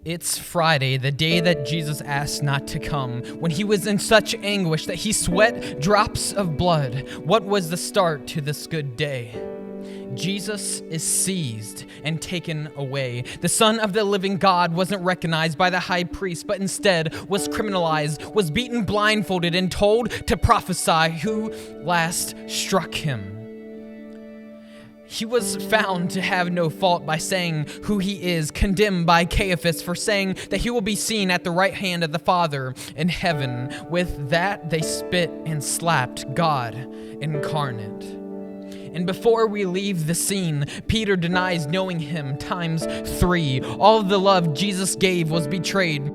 It's Friday, the day that Jesus asked not to come, when he was in such anguish that he sweat drops of blood. What was the start to this good day? Jesus is seized and taken away. The Son of the living God wasn't recognized by the high priest, but instead was criminalized, was beaten blindfolded, and told to prophesy who last struck him. He was found to have no fault by saying who he is, condemned by Caiaphas for saying that he will be seen at the right hand of the Father in heaven. With that, they spit and slapped God incarnate. And before we leave the scene, Peter denies knowing him times 3. All of the love Jesus gave was betrayed,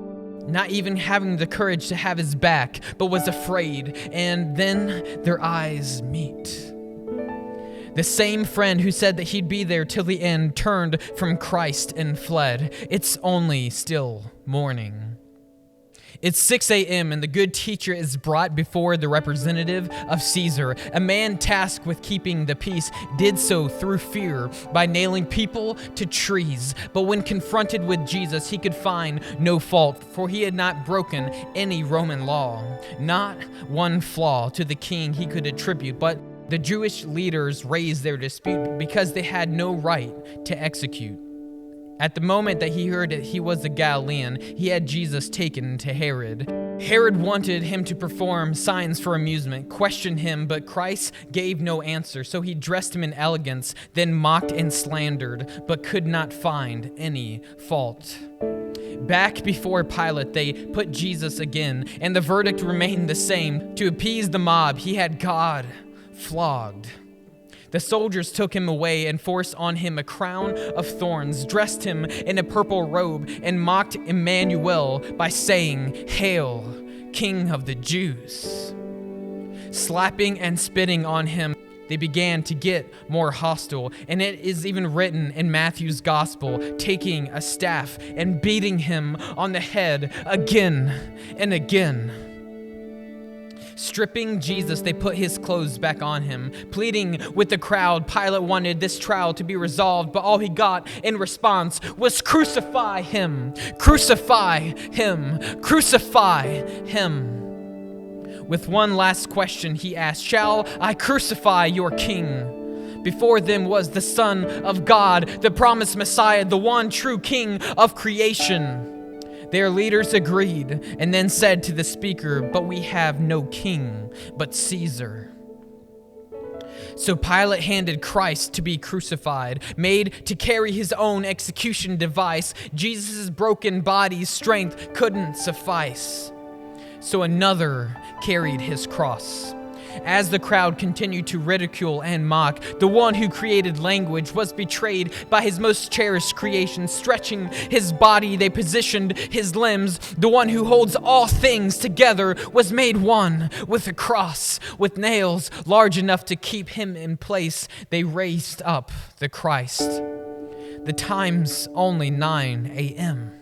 not even having the courage to have his back, but was afraid. And then their eyes meet. The same friend who said that he'd be there till the end turned from Christ and fled. It's only still morning. It's 6 a.m. and the good teacher is brought before the representative of Caesar. A man tasked with keeping the peace did so through fear by nailing people to trees. But when confronted with Jesus, he could find no fault, for he had not broken any Roman law. Not one flaw to the king he could attribute, but the Jewish leaders raised their dispute because they had no right to execute. At the moment that he heard that he was a Galilean, he had Jesus taken to Herod. Herod wanted him to perform signs for amusement, questioned him, but Christ gave no answer. So he dressed him in elegance, then mocked and slandered, but could not find any fault. Back before Pilate, they put Jesus again, and the verdict remained the same. To appease the mob, he had God flogged. The soldiers took him away and forced on him a crown of thorns, dressed him in a purple robe, and mocked Emmanuel by saying, "Hail, King of the Jews." Slapping and spitting on him, they began to get more hostile, and it is even written in Matthew's gospel, taking a staff and beating him on the head again and again. Stripping Jesus, they put his clothes back on him. Pleading with the crowd, Pilate wanted this trial to be resolved, but all he got in response was, "Crucify him! Crucify him! Crucify him!" With one last question, he asked, "Shall I crucify your king?" Before them was the Son of God, the promised Messiah, the one true King of creation. Their leaders agreed and then said to the speaker, "But we have no king but Caesar." So Pilate handed Christ to be crucified, made to carry his own execution device. Jesus' broken body's strength couldn't suffice. So another carried his cross. As the crowd continued to ridicule and mock, the one who created language was betrayed by his most cherished creation. Stretching his body, they positioned his limbs. The one who holds all things together was made one with a cross, with nails large enough to keep him in place. They raised up the Christ. The time's only 9 a.m.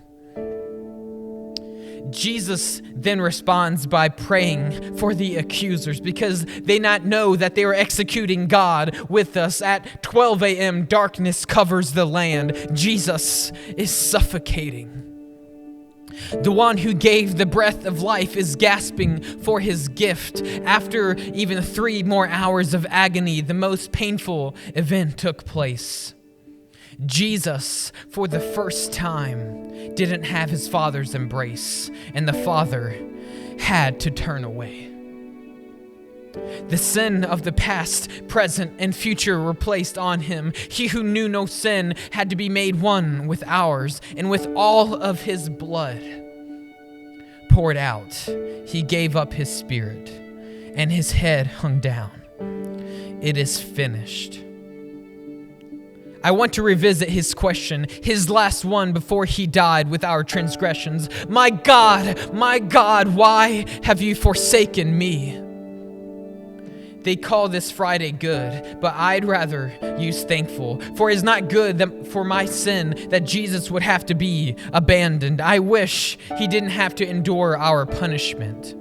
Jesus then responds by praying for the accusers because they not know that they are executing God with us. At 12 a.m., darkness covers the land. Jesus is suffocating. The one who gave the breath of life is gasping for his gift. After even 3 more hours of agony, the most painful event took place. Jesus, for the first time, didn't have his Father's embrace, and the Father had to turn away. The sin of the past, present, and future were placed on him. He who knew no sin had to be made one with ours, and with all of his blood poured out, he gave up his spirit, and his head hung down. It is finished. I want to revisit his question, his last one before he died with our transgressions. My God, why have you forsaken me?" They call this Friday good, but I'd rather use thankful, for it is not good that for my sin that Jesus would have to be abandoned. I wish he didn't have to endure our punishment.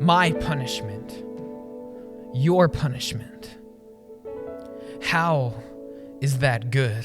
My punishment. Your punishment. How is that good?